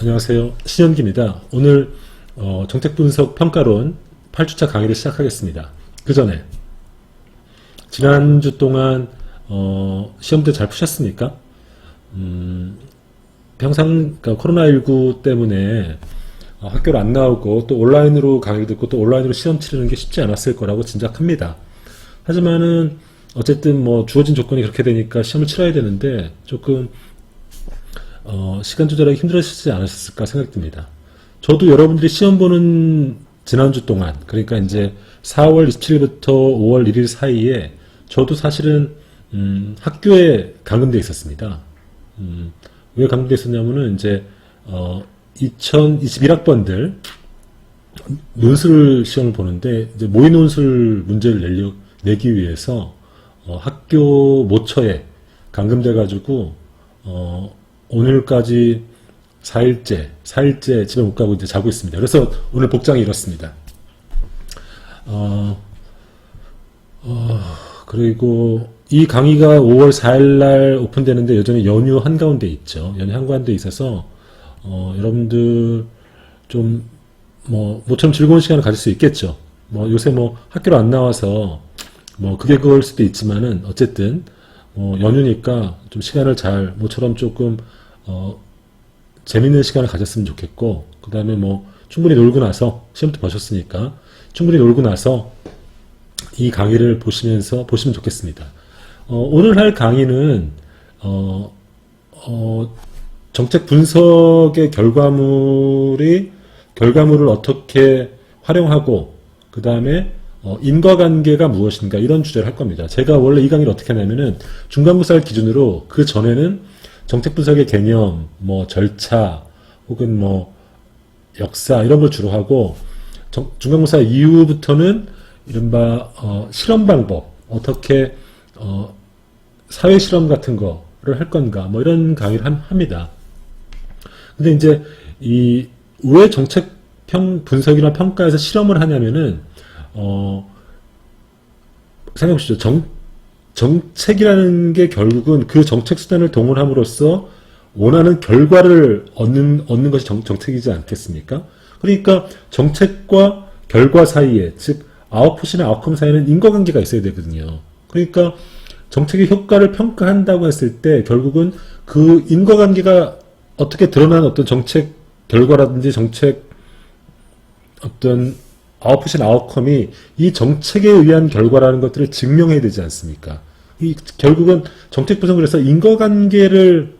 안녕하세요. 신현기입니다. 오늘 정책분석 평가론 8주차 강의를 시작하겠습니다. 그 전에 지난주 동안 시험들 잘 푸셨습니까? 그러니까 코로나19 때문에 학교를 안 나오고 또 온라인으로 강의를 듣고 또 온라인으로 시험 치르는 게 쉽지 않았을 거라고 짐작합니다. 하지만은 어쨌든 주어진 조건이 그렇게 되니까 시험을 치러야 되는데 조금 시간 조절하기 힘들으시지 않으셨을까 생각됩니다. 저도 여러분들이 시험 보는 지난주 동안, 그러니까 이제 4월 27일부터 5월 1일 사이에 저도 사실은 학교에 감금돼 있었습니다. 왜 감금돼 있었냐면은 이제 2021학번들 논술 시험을 보는데 이제 모의 논술 문제를 내기 위해서 학교 모처에 감금돼 가지고 오늘까지 4일째 집에 못 가고 이제 자고 있습니다. 그래서 오늘 복장이 이렇습니다. 그리고 이 강의가 5월 4일날 오픈되는데 여전히 연휴 한가운데 있죠. 연휴 한가운데 있어서 여러분들 좀 모처럼 즐거운 시간을 가질 수 있겠죠. 요새 학교를 안 나와서 그게 그걸 수도 있지만은 어쨌든 연휴니까 좀 시간을 잘 모처럼 조금 재밌는 시간을 가졌으면 좋겠고, 그 다음에 충분히 놀고 나서 시험도 보셨으니까 충분히 놀고 나서 이 강의를 보시면 좋겠습니다. 오늘 할 강의는 정책 분석의 결과물을 어떻게 활용하고 그 다음에 인과관계가 무엇인가 이런 주제를 할 겁니다. 제가 원래 이 강의를 어떻게 하냐면은 중간고사를 기준으로 그 전에는 정책 분석의 개념, 절차, 혹은 역사 이런 걸 주로 하고 중간고사 이후부터는 이른바 실험 방법, 어떻게 사회 실험 같은 거를 할 건가 이런 강의를 합니다. 근데 이제 왜 정책 분석이나 평가에서 실험을 하냐면은 생각해보시죠. 정책이라는 게 결국은 그 정책 수단을 동원함으로써 원하는 결과를 얻는 것이 정책이지 않겠습니까? 그러니까 정책과 결과 사이에, 즉 아웃풋이나 아웃컴 사이에는 인과관계가 있어야 되거든요. 그러니까 정책의 효과를 평가한다고 했을 때 결국은 그 인과관계가 어떻게 드러난 어떤 정책 결과라든지 정책 어떤 아웃풋이나 아웃컴이 이 정책에 의한 결과라는 것들을 증명해야 되지 않습니까? 결국은 정책 분석을 해서 인과관계를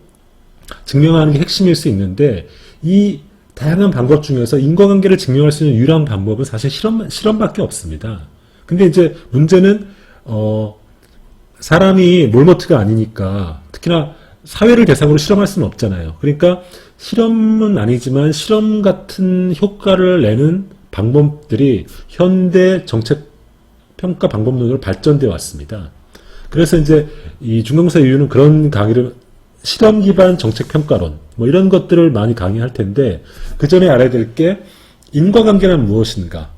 증명하는 게 핵심일 수 있는데 이 다양한 방법 중에서 인과관계를 증명할 수 있는 유일한 방법은 사실 실험밖에 없습니다. 근데 이제 문제는 사람이 몰모트가 아니니까 특히나 사회를 대상으로 실험할 수는 없잖아요. 그러니까 실험은 아니지만 실험 같은 효과를 내는 방법들이 현대 정책 평가 방법론으로 발전되어 왔습니다. 그래서 이제 이 중간고사 이후는 그런 강의를 실험 기반 정책 평가론 이런 것들을 많이 강의할 텐데 그 전에 알아야 될 게 인과관계란 무엇인가.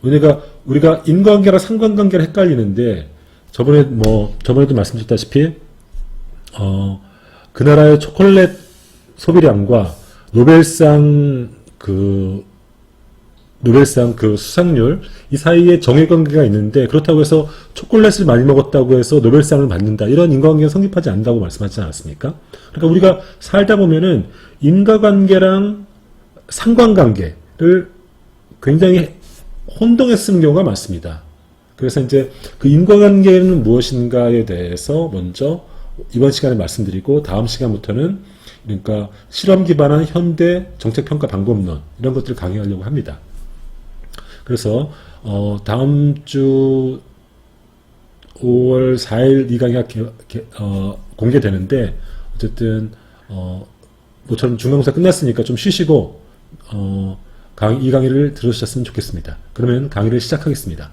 우리가 인과관계랑 상관관계를 헷갈리는데 저번에도 말씀드렸다시피 그 나라의 초콜릿 소비량과 노벨상 수상률 이 사이에 정액관계가 있는데 그렇다고 해서 초콜릿을 많이 먹었다고 해서 노벨상을 받는다 이런 인과관계가 성립하지 않는다고 말씀하지 않았습니까? 그러니까 우리가 살다 보면은 인과관계랑 상관관계를 굉장히 혼동해서 쓰는 경우가 많습니다. 그래서 이제 그 인과관계는 무엇인가에 대해서 먼저 이번 시간에 말씀드리고 다음 시간부터는 그러니까 실험 기반한 현대 정책평가 방법론 이런 것들을 강의하려고 합니다. 그래서 다음 주 5월 4일 이 강의가 공개되는데 어쨌든 모처럼 중간고사 끝났으니까 좀 쉬시고 이 강의를 들으셨으면 좋겠습니다. 그러면 강의를 시작하겠습니다.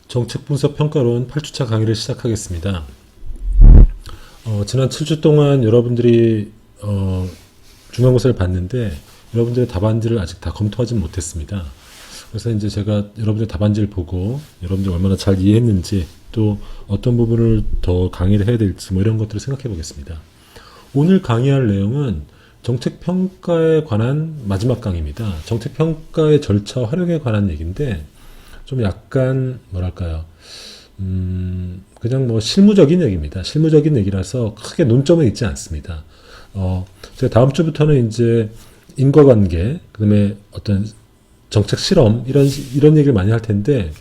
정책분석 평가론 8주차 강의를 시작하겠습니다. 지난 7주 동안 여러분들이 중간고사를 봤는데 여러분들의 답안지를 아직 다 검토하지 못했습니다. 그래서 이제 제가 여러분들의 답안지를 보고 여러분들이 얼마나 잘 이해했는지 또 어떤 부분을 더 강의를 해야 될지 이런 것들을 생각해 보겠습니다. 오늘 강의할 내용은 정책평가에 관한 마지막 강의입니다. 정책평가의 절차 활용에 관한 얘기인데 좀 약간 뭐랄까요, 그냥 뭐 실무적인 얘기입니다. 실무적인 얘기라서 크게 논점은 있지 않습니다. 제가 다음 주부터는 이제 인과관계, 그다음에 어떤 정책 실험 이런 얘기를 많이 할 텐데,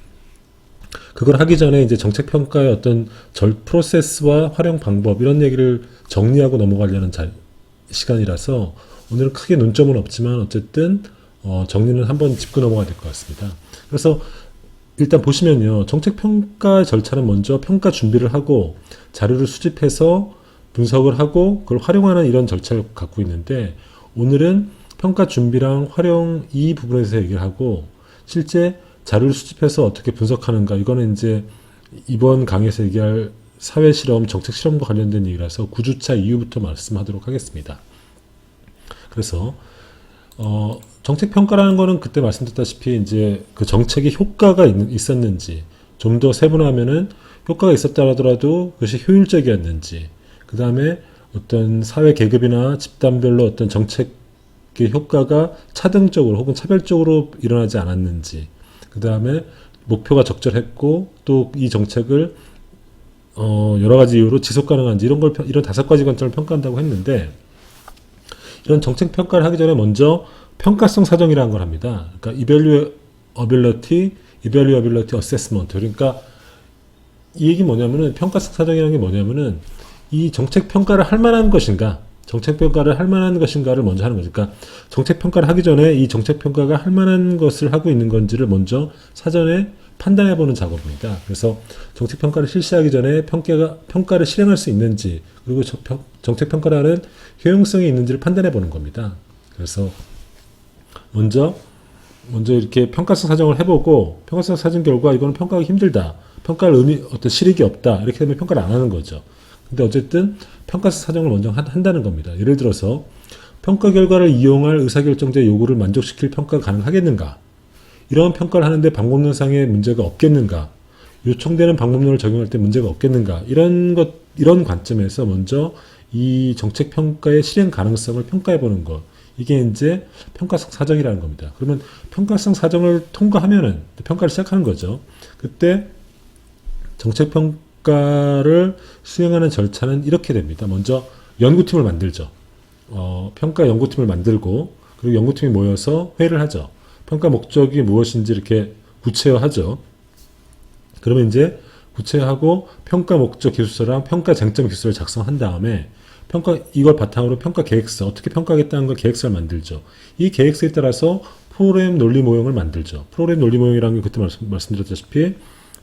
그걸 하기 전에 이제 정책평가의 어떤 프로세스와 활용 방법 이런 얘기를 정리하고 넘어가려는 시간이라서 오늘은 크게 논점은 없지만 어쨌든 정리는 한번 짚고 넘어가야 될 것 같습니다. 그래서 일단 보시면요, 정책평가 절차는 먼저 평가 준비를 하고 자료를 수집해서 분석을 하고 그걸 활용하는 이런 절차를 갖고 있는데, 오늘은 평가 준비랑 활용 이 부분에서 얘기를 하고 실제 자료를 수집해서 어떻게 분석하는가, 이거는 이제 이번 강의에서 얘기할 사회 실험, 정책 실험과 관련된 얘기라서 9주차 이후부터 말씀하도록 하겠습니다. 그래서 정책 평가라는 거는 그때 말씀드렸다시피 이제 그 정책의 효과가 있었는지, 좀 더 세분화하면은 효과가 있었다 하더라도 그것이 효율적이었는지, 그 다음에 어떤 사회 계급이나 집단별로 어떤 정책의 효과가 차등적으로 혹은 차별적으로 일어나지 않았는지, 그 다음에 목표가 적절했고 또 이 정책을 여러 가지 이유로 지속 가능한지, 이런 5가지 관점을 평가한다고 했는데, 이런 정책 평가를 하기 전에 먼저 평가성 사정이라는 걸 합니다. 그러니까 evaluability assessment. 그러니까 이 얘기 뭐냐면은, 평가성 사정이라는 게 뭐냐면은 이 정책 평가를 할 만한 것인가, 정책 평가를 할 만한 것인가를 먼저 하는 거죠. 그러니까 정책 평가를 하기 전에 이 정책 평가가 할 만한 것을 하고 있는 건지를 먼저 사전에 판단해 보는 작업입니다. 그래서 정책 평가를 실시하기 전에 평가를 실행할 수 있는지, 그리고 정책 평가라는 효용성이 있는지를 판단해 보는 겁니다. 그래서 먼저 이렇게 평가성 사정을 해보고, 평가성 사정 결과 이거는 평가하기 힘들다, 평가할 어떤 실익이 없다, 이렇게 되면 평가를 안 하는 거죠. 근데 어쨌든 평가성 사정을 먼저 한다는 겁니다. 예를 들어서 평가 결과를 이용할 의사결정자의 요구를 만족시킬 평가가 가능하겠는가, 이런 평가를 하는데 방법론상의 문제가 없겠는가, 요청되는 방법론을 적용할 때 문제가 없겠는가, 이런 관점에서 먼저 이 정책 평가의 실행 가능성을 평가해 보는 것, 이게 이제 평가성 사정이라는 겁니다. 그러면 평가성 사정을 통과하면은 평가를 시작하는 거죠. 그때 정책 평가를 수행하는 절차는 이렇게 됩니다. 먼저 연구팀을 만들죠. 평가 연구팀을 만들고, 그리고 연구팀이 모여서 회의를 하죠. 평가 목적이 무엇인지 이렇게 구체화하죠. 그러면 이제 구체화하고 평가 목적 기술서랑 평가 쟁점 기술서를 작성한 다음에 이걸 바탕으로 평가 계획서, 어떻게 평가하겠다는 걸 계획서를 만들죠. 이 계획서에 따라서 프로그램 논리 모형을 만들죠. 프로그램 논리 모형이라는 게 그때 말씀드렸다시피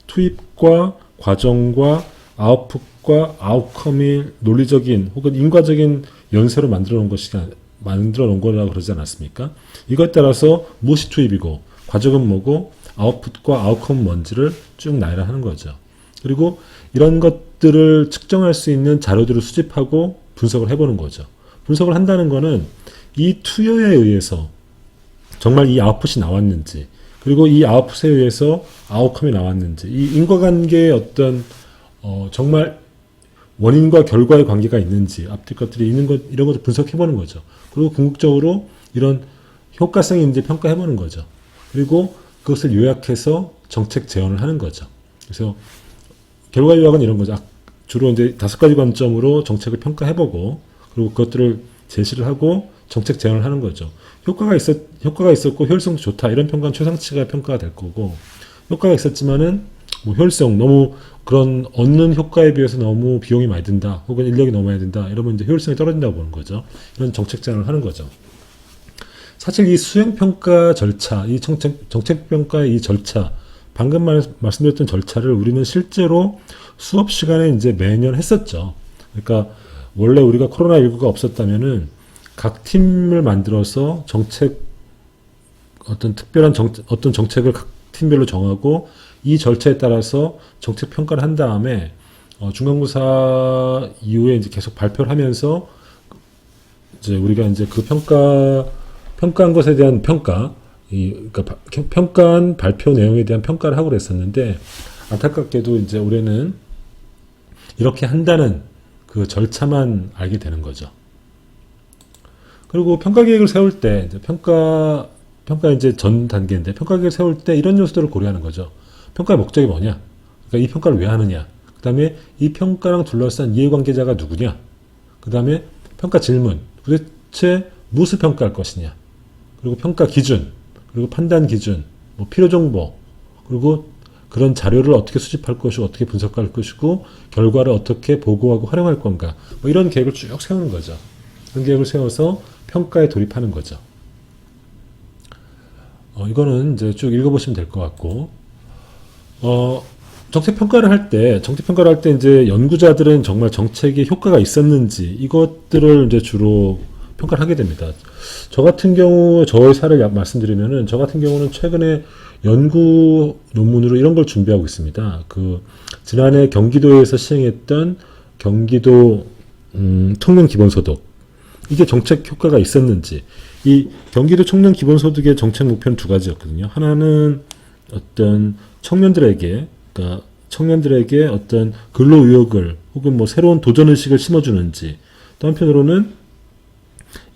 투입과 과정과 아웃풋과 아웃컴이 논리적인 혹은 인과적인 연쇄로 만들어 놓은 거라고 그러지 않았습니까? 이것에 따라서 무엇이 투입이고 과정은 뭐고 아웃풋과 아웃컴은 뭔지를 쭉 나열하는 거죠. 그리고 이런 것들을 측정할 수 있는 자료들을 수집하고 분석을 해보는 거죠. 분석을 한다는 거는 이 투여에 의해서 정말 이 아웃풋이 나왔는지, 그리고 이 아웃풋에 의해서 아웃컴이 나왔는지, 이 인과관계의 어떤 정말 원인과 결과의 관계가 있는지, 앞뒤 것들이 있는 것, 이런 것을 분석해보는 거죠. 그리고 궁극적으로 이런 효과성이 있는지 평가해보는 거죠. 그리고 그것을 요약해서 정책 제언을 하는 거죠. 그래서 결과 요약은 이런 거죠. 주로 이제 5가지 관점으로 정책을 평가해보고, 그리고 그것들을 제시를 하고 정책 제언을 하는 거죠. 효과가 있었고 효율성도 좋다, 이런 평가는 최상치가 평가가 될 거고, 효과가 있었지만은 뭐 효율성, 너무 그런 얻는 효과에 비해서 너무 비용이 많이 든다, 혹은 인력이 너무 많이 든다, 이러면 이제 효율성이 떨어진다고 보는 거죠. 이런 정책 제안을 하는 거죠. 사실 이 수행평가 절차, 이 정책평가의 이 절차, 방금 말씀드렸던 절차를 우리는 실제로 수업 시간에 이제 매년 했었죠. 그러니까 원래 우리가 코로나19가 없었다면은 각 팀을 만들어서 어떤 특별한 어떤 정책을 각 팀별로 정하고, 이 절차에 따라서 정책 평가를 한 다음에 중간고사 이후에 이제 계속 발표를 하면서 이제 우리가 이제 그 평가한 것에 대한 그러니까 평가한 발표 내용에 대한 평가를 하고 그랬었는데, 안타깝게도 이제 올해는 이렇게 한다는 그 절차만 알게 되는 거죠. 그리고 평가 계획을 세울 때 이제 평가 이제 전 단계인데 평가 계획을 세울 때 이런 요소들을 고려하는 거죠. 평가의 목적이 뭐냐? 그러니까 이 평가를 왜 하느냐? 그다음에 이 평가랑 둘러싼 이해관계자가 누구냐? 그다음에 평가 질문. 도대체 무엇을 평가할 것이냐? 그리고 평가 기준, 그리고 판단 기준, 뭐 필요 정보, 그리고 그런 자료를 어떻게 수집할 것이고 어떻게 분석할 것이고 결과를 어떻게 보고하고 활용할 건가? 뭐 이런 계획을 쭉 세우는 거죠. 그런 계획을 세워서 평가에 돌입하는 거죠. 이거는 이제 쭉 읽어보시면 될 것 같고, 정책 평가를 할 때 이제 연구자들은 정말 정책에 효과가 있었는지 이것들을 이제 주로 평가를 하게 됩니다. 저 같은 경우 저의 사례를 말씀드리면은 저 같은 경우는 최근에 연구 논문으로 이런 걸 준비하고 있습니다. 지난해 경기도에서 시행했던 경기도 청년 기본소득, 이게 정책 효과가 있었는지. 이 경기도 청년 기본소득의 정책 목표는 두 가지였거든요. 하나는 어떤 청년들에게 어떤 근로 의욕을 혹은 뭐 새로운 도전 의식을 심어주는지, 또 한편으로는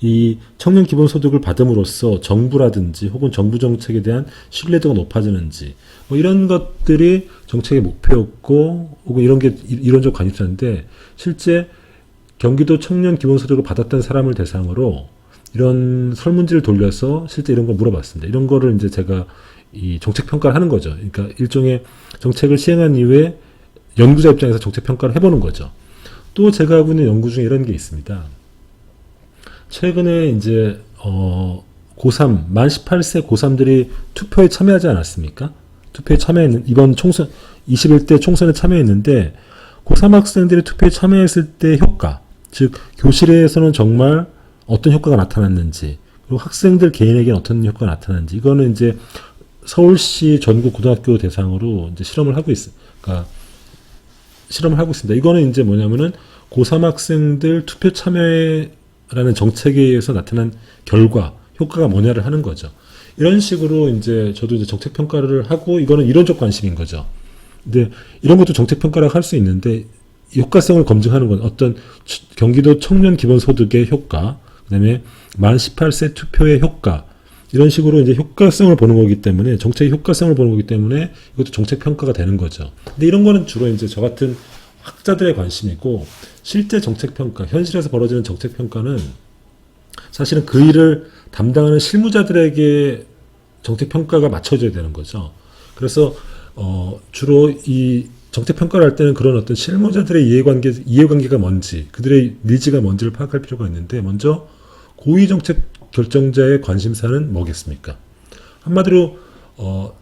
이 청년 기본소득을 받음으로써 정부라든지 혹은 정부 정책에 대한 신뢰도가 높아지는지, 뭐 이런 것들이 정책의 목표였고 혹은 이런 게 이론적 관심사인데, 실제 경기도 청년 기본소득을 받았던 사람을 대상으로 이런 설문지를 돌려서 실제 이런 걸 물어봤습니다. 이런 거를 이제 제가 이 정책 평가를 하는 거죠. 그러니까 일종의 정책을 시행한 이후에 연구자 입장에서 정책 평가를 해보는 거죠. 또 제가 하고 있는 연구 중에 이런 게 있습니다. 최근에 이제 고3 만 18세 고3들이 투표에 참여하지 않았습니까? 투표에 참여했는 이번 총선 21대 총선에 참여했는데 고3 학생들이 투표에 참여했을 때 효과, 즉 교실에서는 정말 어떤 효과가 나타났는지, 그리고 학생들 개인에게는 어떤 효과가 나타났는지, 이거는 이제 서울시 전국 고등학교 대상으로 이제 실험을 하고 있습니다. 이거는 이제 뭐냐면은 고3 학생들 투표 참여라는 정책에 의해서 나타난 결과, 효과가 뭐냐를 하는 거죠. 이런 식으로 이제 저도 이제 정책 평가를 하고, 이거는 이론적 관심인 거죠. 근데 이런 것도 정책 평가라고 할 수 있는데, 효과성을 검증하는 건 어떤 경기도 청년 기본소득의 효과, 그다음에 만 18세 투표의 효과, 이런 식으로 이제 효과성을 보는 거기 때문에, 정책의 효과성을 보는 거기 때문에 이것도 정책 평가가 되는 거죠. 근데 이런 거는 주로 이제 저 같은 학자들의 관심이고, 실제 정책 평가, 현실에서 벌어지는 정책 평가는 사실은 그 일을 담당하는 실무자들에게 정책 평가가 맞춰져야 되는 거죠. 그래서 주로 이 정책 평가를 할 때는 그런 어떤 실무자들의 이해관계가 뭔지, 그들의 니즈가 뭔지를 파악할 필요가 있는데, 먼저 고위 정책 결정자의 관심사는 뭐겠습니까? 한마디로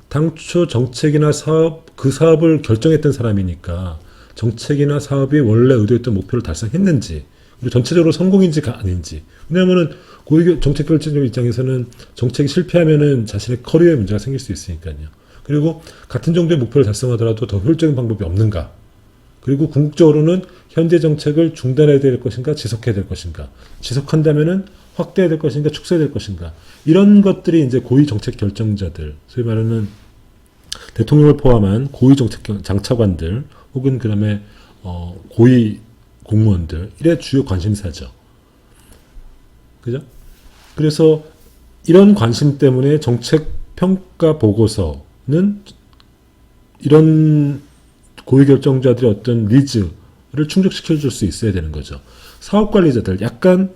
당초 정책이나 사업, 그 사업을 결정했던 사람이니까 정책이나 사업이 원래 의도했던 목표를 달성했는지, 그리고 전체적으로 성공인지가 아닌지. 왜냐하면은 고위 정책 결정자 입장에서는 정책이 실패하면은 자신의 커리어에 문제가 생길 수 있으니까요. 그리고 같은 정도의 목표를 달성하더라도 더 효율적인 방법이 없는가? 그리고 궁극적으로는 현재 정책을 중단해야 될 것인가, 지속해야 될 것인가? 지속한다면은 확대해야 될 것인가, 축소해야 될 것인가? 이런 것들이 이제 고위 정책 결정자들, 소위 말하는 대통령을 포함한 고위 정책 장차관들, 혹은 그다음에 고위 공무원들, 이래 주요 관심사죠. 그죠? 그래서 이런 관심 때문에 정책 평가 보고서는 이런 고위 결정자들의 어떤 니즈를 충족시켜 줄 수 있어야 되는 거죠. 사업 관리자들, 약간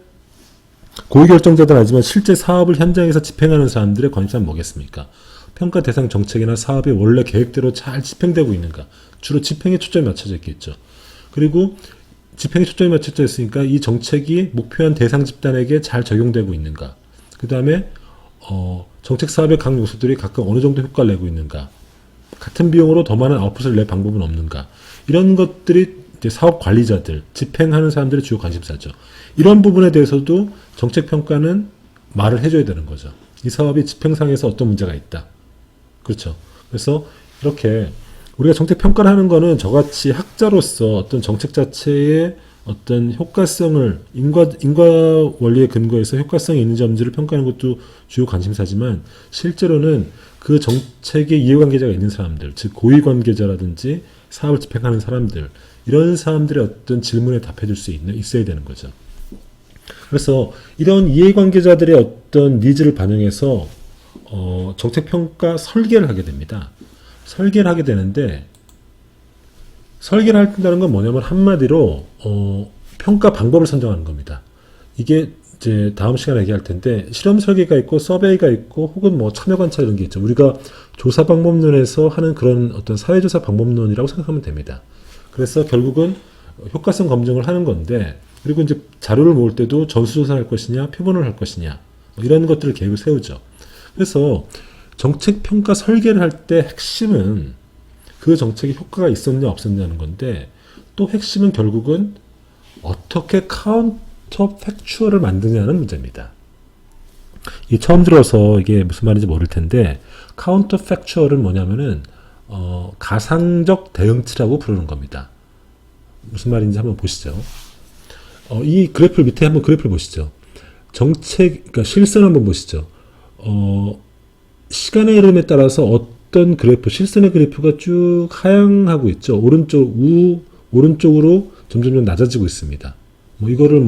고위 결정자들 아니지만 실제 사업을 현장에서 집행하는 사람들의 관심사는 뭐겠습니까? 평가 대상 정책이나 사업이 원래 계획대로 잘 집행되고 있는가? 주로 집행에 초점이 맞춰져 있겠죠. 그리고 집행에 초점이 맞춰져 있으니까 이 정책이 목표한 대상 집단에게 잘 적용되고 있는가? 그 다음에 정책 사업의 각 요소들이 각각 어느 정도 효과를 내고 있는가? 같은 비용으로 더 많은 아웃풋을 낼 방법은 없는가? 이런 것들이 이제 사업 관리자들, 집행하는 사람들의 주요 관심사죠. 이런 부분에 대해서도 정책 평가는 말을 해줘야 되는 거죠. 이 사업이 집행상에서 어떤 문제가 있다. 그렇죠. 그래서 이렇게 우리가 정책 평가를 하는 거는 저같이 학자로서 어떤 정책 자체의 어떤 효과성을 인과 원리에 근거해서 효과성이 있는지 없는지를 평가하는 것도 주요 관심사지만, 실제로는 그 정책의 이해관계자가 있는 사람들, 즉 고위관계자라든지 사업을 집행하는 사람들, 이런 사람들의 어떤 질문에 답해줄 수 있어야 되는 거죠. 그래서 이런 이해관계자들의 어떤 니즈를 반영해서 정책평가 설계를 하게 됩니다. 설계를 하게 되는데, 설계를 한다는 건 뭐냐면 한마디로 평가 방법을 선정하는 겁니다. 이게 이제 다음 시간에 얘기할 텐데, 실험 설계가 있고 서베이가 있고 혹은 뭐 참여 관찰 이런 게 있죠. 우리가 조사 방법론에서 하는 그런 어떤 사회조사 방법론이라고 생각하면 됩니다. 그래서 결국은 효과성 검증을 하는 건데, 그리고 이제 자료를 모을 때도 전수조사를 할 것이냐, 표본을 할 것이냐, 뭐 이런 것들을 계획을 세우죠. 그래서 정책 평가 설계를 할 때 핵심은 그 정책에 효과가 있었냐 없었냐는 건데, 또 핵심은 결국은 어떻게 카운터 팩추얼을 만드냐는 문제입니다. 이 처음 들어서 이게 무슨 말인지 모를 텐데, 카운터 팩추얼은 뭐냐면은 가상적 대응치라고 부르는 겁니다. 무슨 말인지 한번 보시죠. 이 그래프 밑에 한번 그래프를 보시죠. 그러니까 실선 한번 보시죠. 시간의 흐름에 따라서 어떤 그래프, 실선의 그래프가 쭉 하향하고 있죠. 오른쪽으로 점점 낮아지고 있습니다. 이거를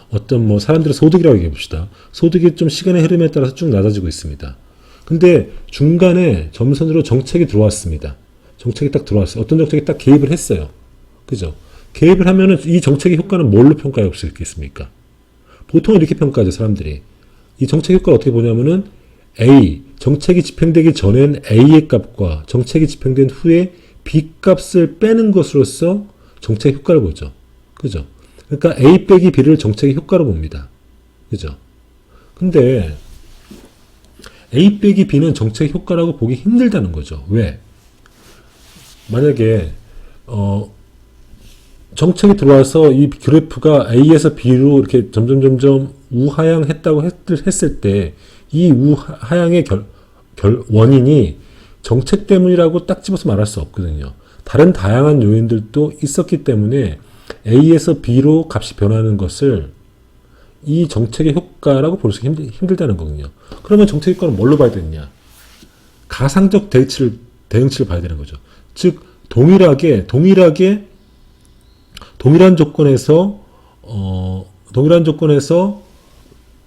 어떤 사람들의 소득이라고 얘기해 봅시다. 소득이 좀 시간의 흐름에 따라서 쭉 낮아지고 있습니다. 근데 중간에 점선으로 정책이 들어왔습니다. 정책이 딱 들어왔어요. 어떤 정책이 딱 개입을 했어요. 그죠? 개입을 하면은 이 정책의 효과는 뭘로 평가할 수 있겠습니까? 보통 이렇게 평가하죠, 사람들이. 이 정책 효과를 어떻게 보냐면은 A, 정책이 집행되기 전엔 A의 값과 정책이 집행된 후에 B 값을 빼는 것으로써 정책 효과를 보죠. 그죠? 그러니까 A 빼기 B를 정책의 효과로 봅니다. 그죠? 근데 A 빼기 B는 정책 효과라고 보기 힘들다는 거죠. 왜? 만약에 정책이 들어와서 이 그래프가 A에서 B로 이렇게 점점 우하향했다고 했을 때, 이 우하향의 원인이 정책 때문이라고 딱 집어서 말할 수 없거든요. 다른 다양한 요인들도 있었기 때문에 A에서 B로 값이 변하는 것을 이 정책의 효과라고 볼 수 힘들다는 거거든요. 그러면 정책 효과는 뭘로 봐야 되느냐? 가상적 대응치를 봐야 되는 거죠. 즉, 동일한 조건에서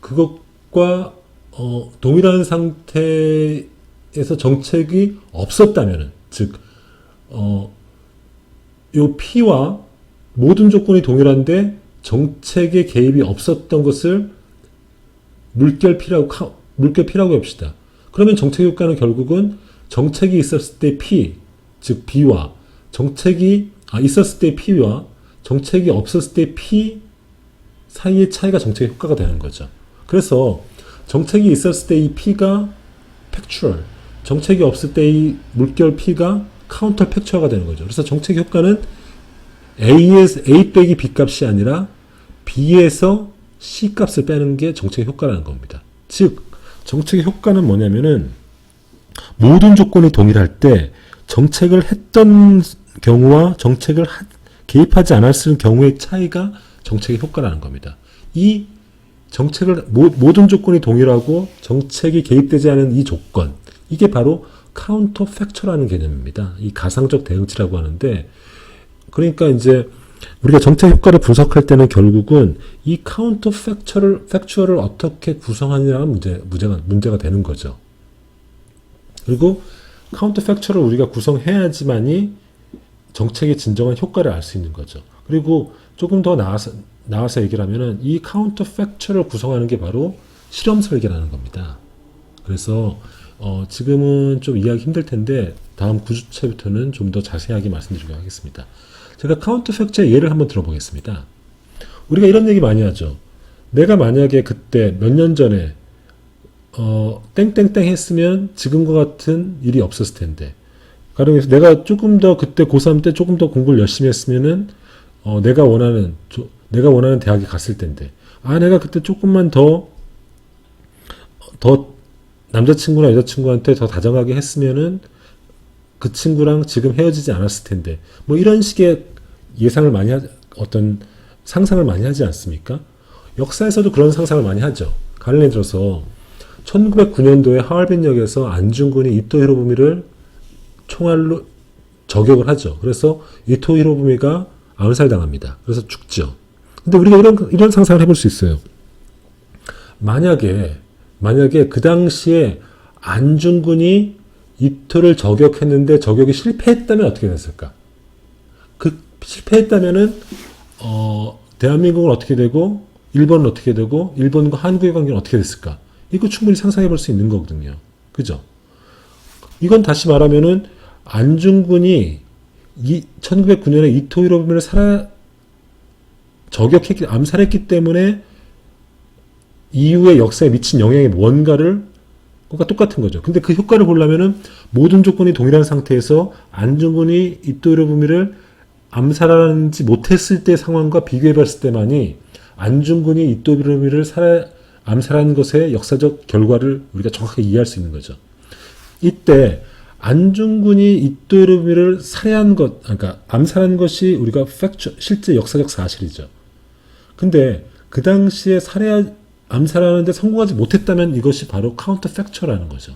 그것과 동일한 상태에서 정책이 없었다면은, 즉, 요 P와 모든 조건이 동일한데 정책의 개입이 없었던 것을 물결 P라고 합시다. 그러면 정책 효과는 결국은 정책이 있었을 때 P, 즉 B와 있었을 때 P와 정책이 없었을 때 P 사이의 차이가 정책의 효과가 되는 거죠. 그래서 정책이 있었을 때 이 P가 팩추얼, 정책이 없을 때 이 물결 P가 카운터 팩추얼가 되는 거죠. 그래서 정책 효과는 A 빼기 B 값이 아니라 B에서 C 값을 빼는 게 정책의 효과라는 겁니다. 즉, 정책의 효과는 뭐냐면은 모든 조건이 동일할 때 정책을 했던 경우와 정책을 개입하지 않았을 경우의 차이가 정책의 효과라는 겁니다. 이 정책을 모든 조건이 동일하고 정책이 개입되지 않은 이 조건, 이게 바로 카운터 팩처라는 개념입니다. 이 가상적 대응치라고 하는데, 그러니까 이제 우리가 정책 효과를 분석할 때는 결국은 이 카운터 팩추얼을 어떻게 구성하느냐가 문제가 되는 거죠. 그리고 카운터 팩추얼을 우리가 구성해야지만이 정책의 진정한 효과를 알 수 있는 거죠. 그리고 조금 더 나와서 얘기를 하면은 이 카운터 팩추얼을 구성하는 게 바로 실험 설계라는 겁니다. 그래서 지금은 좀 이해하기 힘들 텐데 다음 9주차부터는 좀 더 자세하게 말씀드리도록 하겠습니다. 제가 카운터 팩추얼의 예를 한번 들어보겠습니다. 우리가 이런 얘기 많이 하죠. 내가 만약에 그때 몇 년 전에 땡땡땡 했으면 지금과 같은 일이 없었을 텐데, 가령해서 내가 조금 더 그때 고3 때 조금 더 공부를 열심히 했으면은 내가 원하는 대학에 갔을 텐데, 내가 그때 조금만 더 남자친구나 여자친구한테 더 다정하게 했으면은 그 친구랑 지금 헤어지지 않았을 텐데, 뭐 이런 식의 어떤 상상을 많이 하지 않습니까? 역사에서도 그런 상상을 많이 하죠. 가령 예를 들어서 1909년도에 하얼빈역에서 안중근이 이토 히로부미를 총알로 저격을 하죠. 그래서 이토 히로부미가 암살당합니다. 그래서 죽죠. 근데 우리가 이런 상상을 해볼 수 있어요. 만약에 그 당시에 안중근이 이토를 저격했는데 저격이 실패했다면 어떻게 됐을까? 그 실패했다면은 대한민국은 어떻게 되고 일본은 어떻게 되고 일본과 한국의 관계는 어떻게 됐을까? 이거 충분히 상상해 볼 수 있는 거거든요. 그죠? 이건 다시 말하면은 안중근이 1909년에 이토 히로부미를 암살했기 때문에 이후의 역사에 미친 영향이 뭔가를 그러니까 똑같은 거죠. 근데 그 효과를 보려면은 모든 조건이 동일한 상태에서 안중근이 이토 히로부미를 암살하지 못했을 때 상황과 비교해 봤을 때만이 안중근이 이토 히로부미를 암살한 것의 역사적 결과를 우리가 정확하게 이해할 수 있는 거죠. 이때 안중근이 이토 히로부미를 그러니까 암살한 것이 우리가 실제 역사적 사실이죠. 근데 그 당시에 암살하는데 성공하지 못했다면 이것이 바로 카운터 팩처라는 거죠.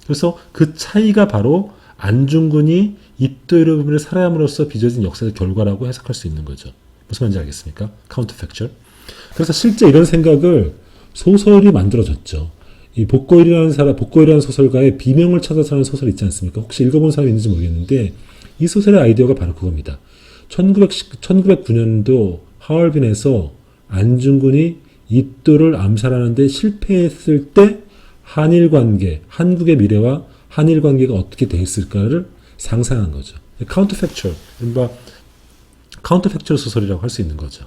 그래서 그 차이가 바로 안중근이 이토 히로부미를 살해함으로써 빚어진 역사적 결과라고 해석할 수 있는 거죠. 무슨 말인지 알겠습니까? 카운터 팩처. 그래서 실제 이런 생각을 소설이 만들어졌죠. 이 복고일이라는 소설가의 비명을 찾아서 하는 소설 있지 않습니까? 혹시 읽어본 사람이 있는지 모르겠는데 이 소설의 아이디어가 바로 그겁니다. 1909년도 하얼빈에서 안중근이 이토를 암살하는데 실패했을 때 한일 관계, 한국의 미래와 한일 관계가 어떻게 돼 있을까를 상상한 거죠. 카운터 팩처, 카운터 팩처 소설이라고 할 수 있는 거죠.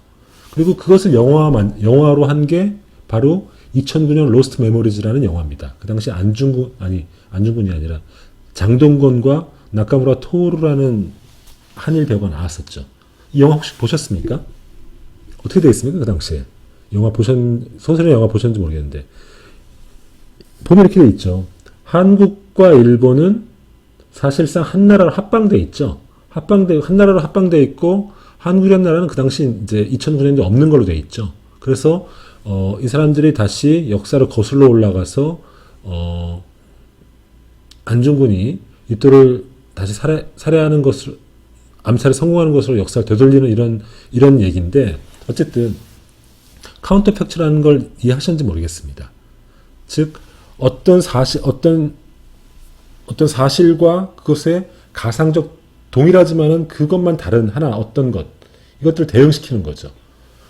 그리고 그것을 영화로 한 게 바로 2009년 로스트 메모리즈라는 영화입니다. 그 당시 안중근이 아니라 장동건과 나카무라 토오루라는 한일 배우가 나왔었죠. 이 영화 혹시 보셨습니까? 어떻게 되어 있습니까? 그 당시에. 소설의 영화 보셨는지 모르겠는데. 보면 이렇게 되어 있죠. 한국과 일본은 사실상 한 나라로 합방돼 있죠. 한 나라로 합방돼 있고, 한국이라는 나라는 그 당시 이제 2009년도에 없는 걸로 되어 있죠. 그래서, 이 사람들이 다시 역사를 거슬러 올라가서, 안중근이 이토를 다시 살해하는 것을, 암살에 성공하는 것으로 역사를 되돌리는 이런 얘기인데, 어쨌든, 카운터 팩트라는 걸 이해하셨는지 모르겠습니다. 즉, 어떤 사실과 그것의 가상적 동일하지만은 그것만 다른 어떤 것, 이것들을 대응시키는 거죠.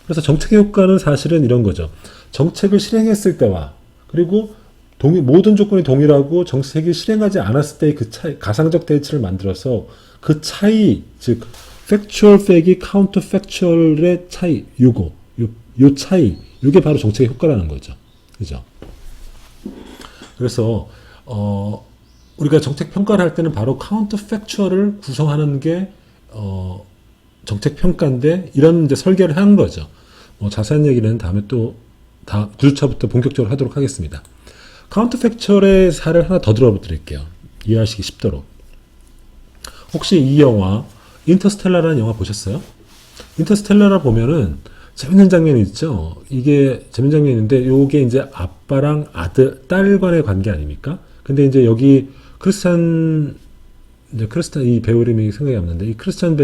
그래서 정책의 효과는 사실은 이런 거죠. 정책을 실행했을 때와 그리고 모든 조건이 동일하고 정책이 실행하지 않았을 때의 그 차이, 가상적 대치를 만들어서 그 차이, 즉 factual fact이 counter factual의 차이, 요 차이, 이게 바로 정책의 효과라는 거죠. 그죠? 그래서 우리가 정책 평가를 할 때는 바로 카운터 팩추얼을 구성하는 게 정책 평가인데 이런 이제 설계를 한 거죠. 자세한 얘기는 다음에 또 9주차부터 본격적으로 하도록 하겠습니다. 카운터 팩추얼의 사례를 하나 더 들어드릴게요. 이해하시기 쉽도록. 혹시 이 영화 인터스텔라라는 영화 보셨어요? 인터스텔라라 보면은 재밌는 장면이 있죠. 이게 재밌는 장면인데 요게 이제 아빠랑 딸 간의 관계 아닙니까? 근데 이제 여기 크리스찬 이 배우 이름이 생각이 안 나는데 이 크리스찬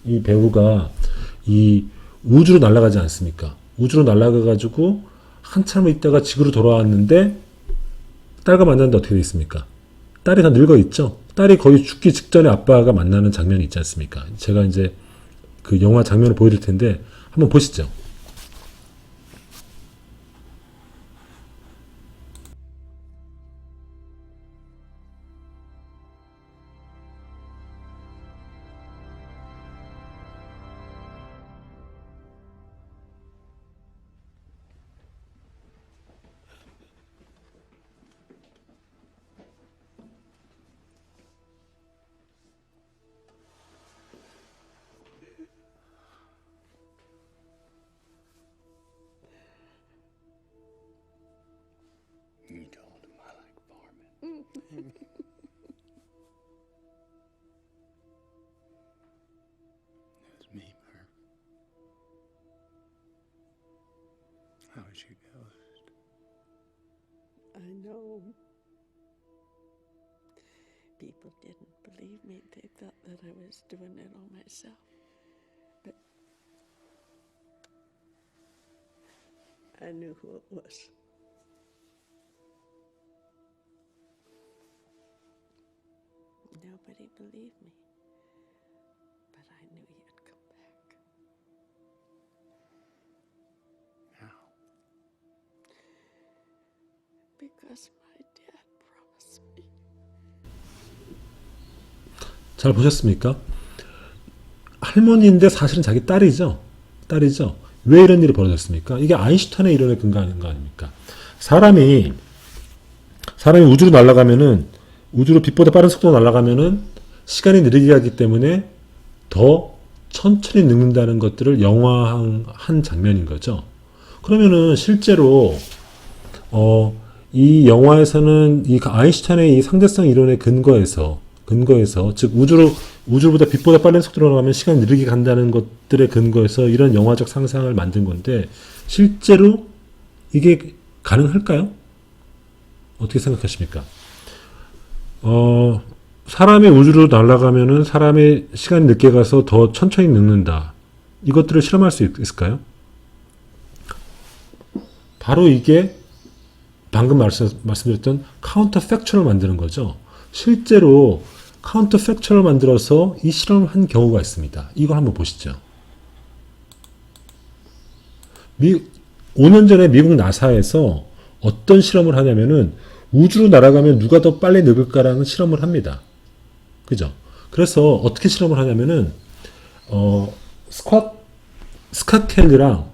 이 배우가 이 우주로 날아가지 않습니까? 우주로 날아가 가지고 한참 있다가 지구로 돌아왔는데 딸과 만났는데 어떻게 돼 있습니까? 딸이 다 늙어 있죠. 딸이 거의 죽기 직전에 아빠가 만나는 장면이 있지 않습니까? 제가 이제 그 영화 장면을 보여드릴 텐데 한번 보시죠. me, they thought that I was doing it all myself. But I knew who it was. Nobody believed me, but I knew you'd come back. How? Because my dad promised me. 잘 보셨습니까? 할머니인데 사실은 자기 딸이죠. 딸이죠. 왜 이런 일이 벌어졌습니까? 이게 아인슈타인의 이론에 근거하는 거 아닙니까? 사람이 우주로 날아가면은, 우주로 빛보다 빠른 속도로 날아가면은 시간이 느리게 가기 때문에 더 천천히 늙는다는 것들을 영화한 장면인 거죠. 그러면은 실제로 이 영화에서는 이 아인슈타인의 이 상대성 이론에 근거해서 즉 우주보다 빛보다 빠른 속도로 나가면 시간이 느리게 간다는 것들에 근거해서 이런 영화적 상상을 만든 건데 실제로 이게 가능할까요? 어떻게 생각하십니까? 사람이 우주로 날아가면은 사람의 시간이 늦게 가서 더 천천히 늙는다. 이것들을 실험할 수 있을까요? 바로 이게 방금 말씀드렸던 카운터 팩처를 만드는 거죠. 실제로 카운터 팩처를 만들어서 이 실험을 한 경우가 있습니다. 이걸 한번 보시죠. 5년 전에 미국 나사에서 어떤 실험을 하냐면은 우주로 날아가면 누가 더 빨리 늙을까라는 실험을 합니다. 그죠? 그래서 어떻게 실험을 하냐면은 스캇 켈리랑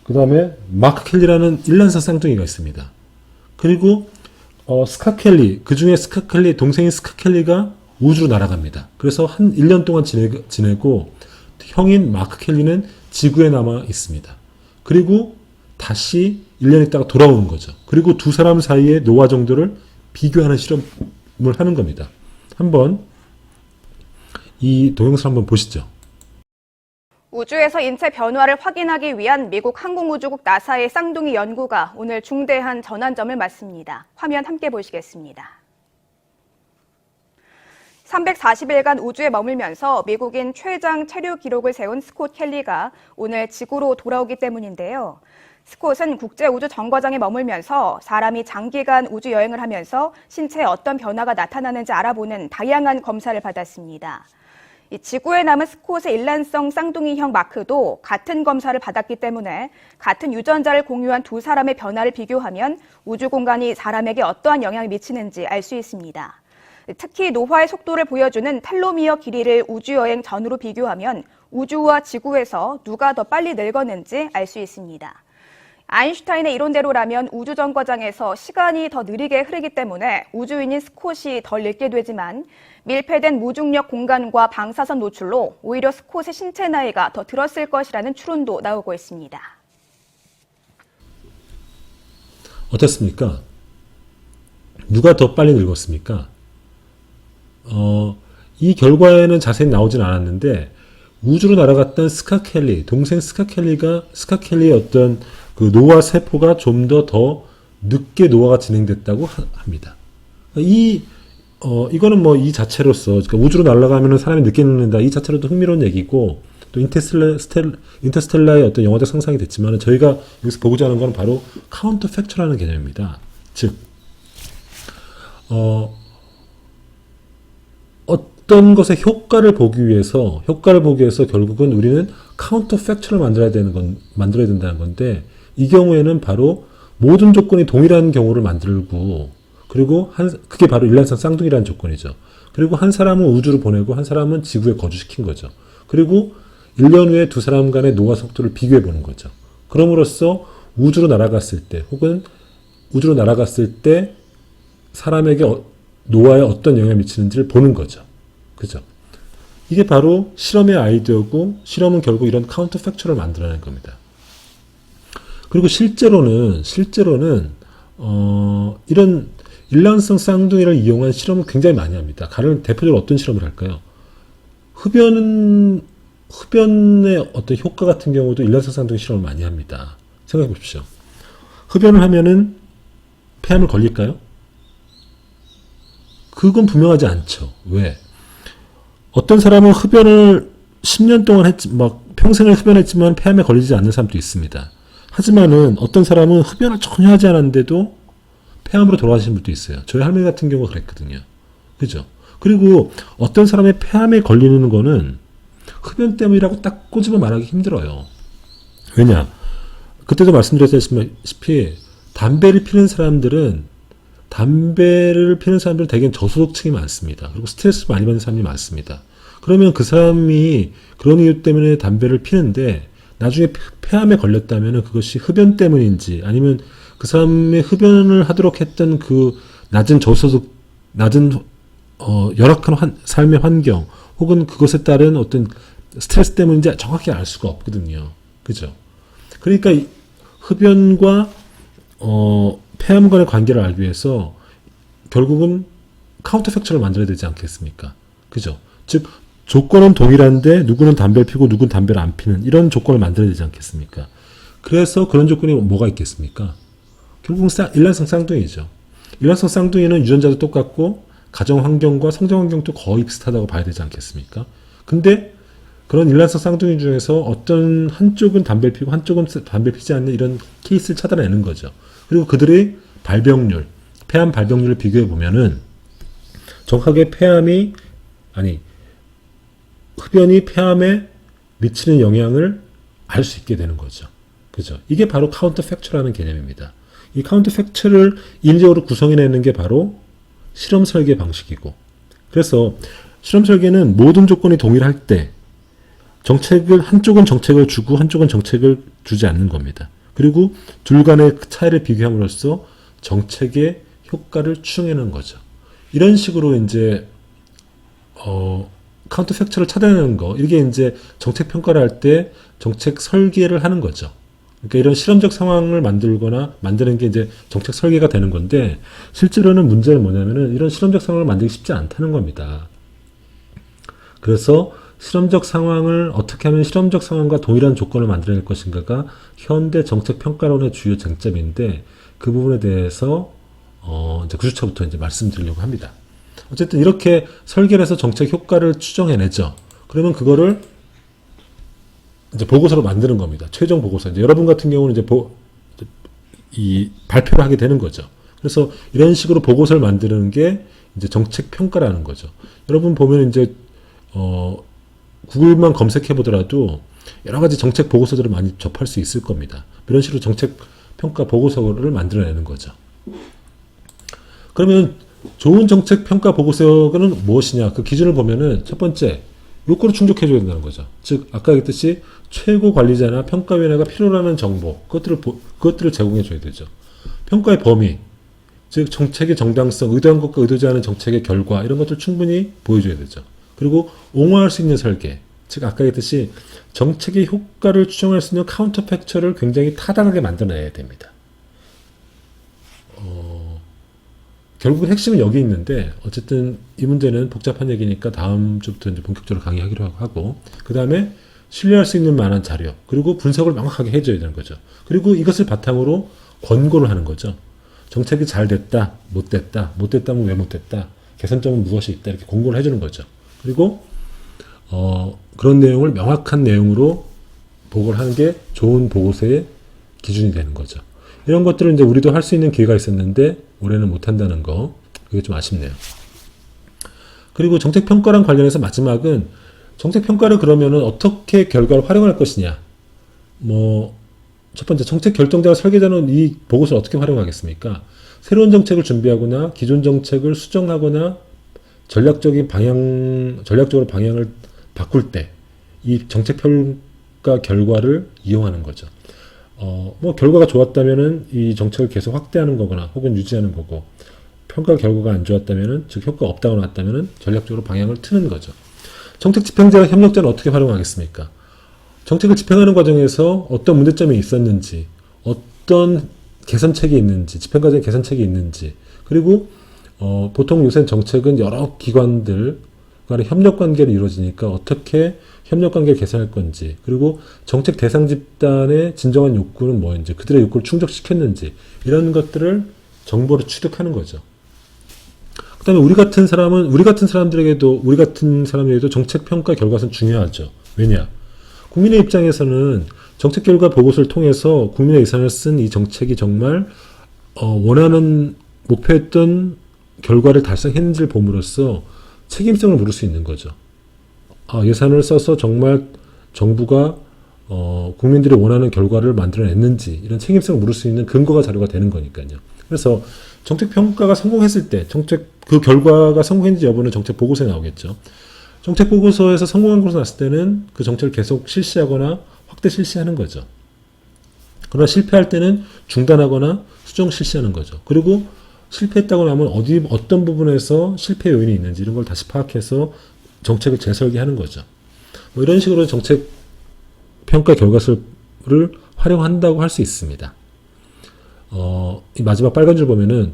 그 다음에 마크 켈리라는 일란성 쌍둥이가 있습니다. 그리고 스캇 켈리, 그 중에 스캇 켈리, 동생인 스캇 켈리가 우주로 날아갑니다. 그래서 한 1년 동안 지내고 형인 마크 켈리는 지구에 남아 있습니다. 그리고 다시 1년 있다가 돌아오는 거죠. 그리고 두 사람 사이의 노화 정도를 비교하는 실험을 하는 겁니다. 한번 이 동영상 한번 보시죠. 우주에서 인체 변화를 확인하기 위한 미국 항공우주국 나사의 쌍둥이 연구가 오늘 중대한 전환점을 맞습니다. 화면 함께 보시겠습니다. 340일간 우주에 머물면서 미국인 최장 체류 기록을 세운 스콧 켈리가 오늘 지구로 돌아오기 때문인데요. 스콧은 국제우주정거장에 머물면서 사람이 장기간 우주 여행을 하면서 신체에 어떤 변화가 나타나는지 알아보는 다양한 검사를 받았습니다. 지구에 남은 스콧의 일란성 쌍둥이형 마크도 같은 검사를 받았기 때문에 같은 유전자를 공유한 두 사람의 변화를 비교하면 우주 공간이 사람에게 어떠한 영향을 미치는지 알 수 있습니다. 특히 노화의 속도를 보여주는 텔로미어 길이를 우주여행 전후로 비교하면 우주와 지구에서 누가 더 빨리 늙었는지 알 수 있습니다. 아인슈타인의 이론대로라면 우주정거장에서 시간이 더 느리게 흐르기 때문에 우주인인 스콧이 덜 늙게 되지만 밀폐된 무중력 공간과 방사선 노출로 오히려 스콧의 신체 나이가 더 들었을 것이라는 추론도 나오고 있습니다. 어떻습니까? 누가 더 빨리 늙었습니까? 이 결과에는 자세히 나오진 않았는데 우주로 날아갔던 스캇 켈리, 동생 스캇 켈리의 어떤 그 노화 세포가 좀 더 늦게 노화가 진행됐다고 합니다. 이거는 뭐 이 자체로서, 그러니까 우주로 날아가면 사람이 늦게 늙는다. 이 자체로도 흥미로운 얘기고, 또 인터스텔라의 어떤 영화적 상상이 됐지만, 저희가 여기서 보고자 하는 건 바로 카운터 팩처라는 개념입니다. 즉, 어떤 것의 효과를 보기 위해서 결국은 우리는 카운터 팩처를 만들어야 된다는 건데, 이 경우에는 바로 모든 조건이 동일한 경우를 만들고, 그리고 그게 바로 일란성 쌍둥이라는 조건이죠. 그리고 한 사람은 우주로 보내고 한 사람은 지구에 거주시킨 거죠. 그리고 1년 후에 두 사람 간의 노화 속도를 비교해 보는 거죠. 그럼으로써 우주로 날아갔을 때 사람에게 노화에 어떤 영향을 미치는지를 보는 거죠. 그죠? 이게 바로 실험의 아이디어고, 실험은 결국 이런 카운터 팩처를 만들어내는 겁니다. 그리고 실제로는 이런 일란성 쌍둥이를 이용한 실험을 굉장히 많이 합니다. 대표적으로 어떤 실험을 할까요? 흡연의 어떤 효과 같은 경우도 일란성 쌍둥이 실험을 많이 합니다. 생각해 보십시오. 흡연을 하면은 폐암을 걸릴까요? 그건 분명하지 않죠. 왜? 어떤 사람은 흡연을 10년 동안 평생을 흡연했지만 폐암에 걸리지 않는 사람도 있습니다. 하지만은 어떤 사람은 흡연을 전혀 하지 않았는데도 폐암으로 돌아가신 분도 있어요. 저희 할머니 같은 경우가 그랬거든요. 그죠? 그리고 어떤 사람의 폐암에 걸리는 거는 흡연 때문이라고 딱 꼬집어 말하기 힘들어요. 왜냐? 그때도 말씀드렸다시피 담배를 피는 사람들은 대개는 저소득층이 많습니다. 그리고 스트레스 많이 받는 사람이 많습니다. 그러면 그 사람이 그런 이유 때문에 담배를 피는데 나중에 폐암에 걸렸다면 그것이 흡연 때문인지 아니면 그 사람의 흡연을 하도록 했던 그 낮은 열악한 삶의 환경 혹은 그것에 따른 어떤 스트레스 때문인지 정확히 알 수가 없거든요. 그죠? 그러니까 흡연과 폐암 간의 관계를 알기 위해서 결국은 카운터 팩처를 만들어야 되지 않겠습니까? 그죠? 즉 조건은 동일한데 누구는 담배를 피고 누구는 담배를 안 피는 이런 조건을 만들어야 되지 않겠습니까? 그래서 그런 조건이 뭐가 있겠습니까? 결국은 일란성 쌍둥이죠. 일란성 쌍둥이는 유전자도 똑같고 가정 환경과 성장 환경도 거의 비슷하다고 봐야 되지 않겠습니까? 근데 그런 일란성 쌍둥이 중에서 어떤 한쪽은 담배를 피고 한쪽은 담배를 피지 않는 이런 케이스를 찾아내는 거죠. 그리고 그들의 발병률, 폐암 발병률을 비교해 보면은 정확하게 흡연이 폐암에 미치는 영향을 알 수 있게 되는 거죠. 그죠? 이게 바로 카운터 팩처라는 개념입니다. 이 카운터 팩처를 인적으로 구성해내는 게 바로 실험 설계 방식이고, 그래서 실험 설계는 모든 조건이 동일할 때 한쪽은 정책을 주고 한쪽은 정책을 주지 않는 겁니다. 그리고 둘 간의 차이를 비교함으로써 정책의 효과를 추정해내는 거죠. 이런 식으로 이제 카운터 팩처를 찾아내는 거, 이게 이제 정책 평가를 할 때 정책 설계를 하는 거죠. 그러니까 이런 실험적 상황을 만드는 게 이제 정책 설계가 되는 건데, 실제로는 문제는 뭐냐면은 이런 실험적 상황을 만들기 쉽지 않다는 겁니다. 그래서 실험적 상황을 어떻게 하면 실험적 상황과 동일한 조건을 만들어낼 것인가가 현대 정책 평가론의 주요 쟁점인데, 그 부분에 대해서 이제 9주차부터 이제 말씀드리려고 합니다. 어쨌든 이렇게 설계를 해서 정책 효과를 추정해내죠. 그러면 그거를 이제 보고서로 만드는 겁니다. 최종 보고서. 이제 여러분 같은 경우는 이제 발표를 하게 되는 거죠. 그래서 이런 식으로 보고서를 만드는 게 이제 정책 평가라는 거죠. 여러분 보면 이제 구글만 검색해 보더라도 여러 가지 정책 보고서들을 많이 접할 수 있을 겁니다. 이런 식으로 정책 평가 보고서를 만들어내는 거죠. 그러면 좋은 정책 평가 보고서는 무엇이냐? 그 기준을 보면은 첫 번째, 요거를 충족해줘야 된다는 거죠. 즉, 아까 얘기했듯이 최고 관리자나 평가위원회가 필요로 하는 정보, 그것들을 제공해줘야 되죠. 평가의 범위, 즉, 정책의 정당성, 의도한 것과 의도지 않은 정책의 결과, 이런 것들 충분히 보여줘야 되죠. 그리고 옹호할 수 있는 설계, 즉, 아까 얘기했듯이 정책의 효과를 추정할 수 있는 카운터 팩처를 굉장히 타당하게 만들어내야 됩니다. 결국은 핵심은 여기 있는데, 어쨌든 이 문제는 복잡한 얘기니까 다음 주부터 이제 본격적으로 강의하기로 하고, 그 다음에 신뢰할 수 있는 만한 자료, 그리고 분석을 명확하게 해줘야 되는 거죠. 그리고 이것을 바탕으로 권고를 하는 거죠. 정책이 잘 됐다, 못 됐다면 왜 못 됐다, 개선점은 무엇이 있다, 이렇게 권고를 해주는 거죠. 그리고 그런 내용을 명확한 내용으로 보고를 하는 게 좋은 보고서의 기준이 되는 거죠. 이런 것들을 이제 우리도 할 수 있는 기회가 있었는데 올해는 못 한다는 거, 그게 좀 아쉽네요. 그리고 정책 평가랑 관련해서 마지막은 정책 평가를 그러면은 어떻게 결과를 활용할 것이냐. 첫 번째, 정책 결정자와 설계자는 이 보고서를 어떻게 활용하겠습니까? 새로운 정책을 준비하거나 기존 정책을 수정하거나 전략적으로 방향을 바꿀 때 이 정책 평가 결과를 이용하는 거죠. 결과가 좋았다면은 이 정책을 계속 확대하는 거거나 혹은 유지하는 거고, 평가 결과가 안 좋았다면은, 즉 효과가 없다고 나왔다면은 전략적으로 방향을 트는 거죠. 정책 집행자와 협력자는 어떻게 활용하겠습니까? 정책을 집행하는 과정에서 어떤 문제점이 있었는지, 어떤 개선책이 있는지, 집행 과정에 개선책이 있는지, 그리고 보통 요새 정책은 여러 기관들 간의 협력 관계로 이루어지니까 어떻게 협력 관계를 개선할 건지, 그리고 정책 대상 집단의 진정한 욕구는 뭐인지, 그들의 욕구를 충족시켰는지, 이런 것들을 정보로 취득하는 거죠. 그다음에 우리 같은 사람들에게도 정책 평가 결과는 중요하죠. 왜냐? 국민의 입장에서는 정책 결과 보고서를 통해서 국민의 예산을 쓴 이 정책이 정말 원하는 목표했던 결과를 달성했는지를 봄으로써 책임성을 물을 수 있는 거죠. 예산을 써서 정말 정부가 국민들이 원하는 결과를 만들어냈는지 이런 책임성을 물을 수 있는 근거가 자료가 되는 거니까요. 그래서 정책 평가가 성공했을 때 그 결과가 성공했는지 여부는 정책 보고서에 나오겠죠. 정책 보고서에서 성공한 것으로 났을 때는 그 정책을 계속 실시하거나 확대 실시하는 거죠. 그러나 실패할 때는 중단하거나 수정 실시하는 거죠. 그리고 실패했다고 하면 어떤 부분에서 실패 요인이 있는지 이런 걸 다시 파악해서 정책을 재설계하는 거죠. 뭐 이런 식으로 정책 평가 결과서를 활용한다고 할 수 있습니다. 이 마지막 빨간 줄 보면은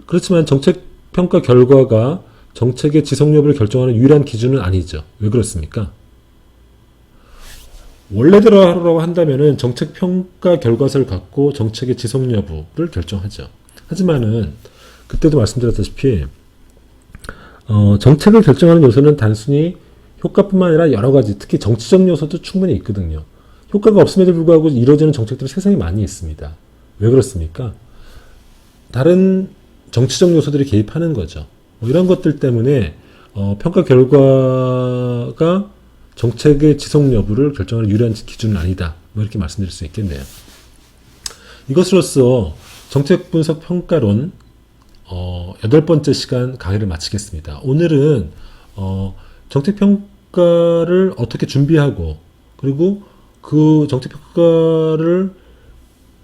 그렇지만 정책 평가 결과가 정책의 지속 여부를 결정하는 유일한 기준은 아니죠. 왜 그렇습니까? 원래대로 한다면은 정책 평가 결과서를 갖고 정책의 지속 여부를 결정하죠. 하지만은 그때도 말씀드렸다시피 정책을 결정하는 요소는 단순히 효과뿐만 아니라 여러 가지, 특히 정치적 요소도 충분히 있거든요. 효과가 없음에도 불구하고 이루어지는 정책들은 세상에 많이 있습니다. 왜 그렇습니까? 다른 정치적 요소들이 개입하는 거죠. 이런 것들 때문에 평가 결과가 정책의 지속 여부를 결정하는 유일한 기준은 아니다. 이렇게 말씀드릴 수 있겠네요. 이것으로써 정책 분석 평가론 8번째 시간 강의를 마치겠습니다. 오늘은 정책 평가를 어떻게 준비하고 그리고 그 정책 평가를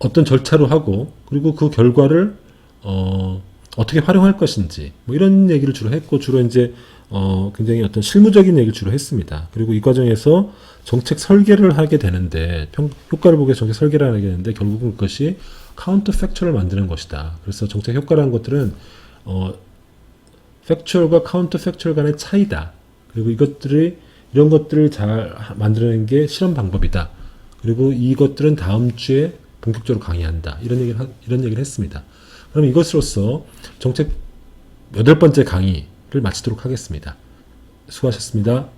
어떤 절차로 하고 그리고 그 결과를 어떻게 활용할 것인지 뭐 이런 얘기를 주로 했고 주로 이제 굉장히 어떤 실무적인 얘기를 주로 했습니다. 그리고 이 과정에서 정책 설계를 하게 되는데 효과를 보기 위해서 정책 설계를 하게 되는데 결국은 그것이 카운터 팩츄얼을 만드는 것이다. 그래서 정책 효과라는 것들은 팩츄얼과 카운터 팩츄얼 간의 차이다. 그리고 이런 것들을 잘 만드는 게 실험 방법이다. 그리고 이것들은 다음 주에 본격적으로 강의한다. 이런 얘기를 했습니다. 그럼 이것으로써 정책 8번째 강의를 마치도록 하겠습니다. 수고하셨습니다.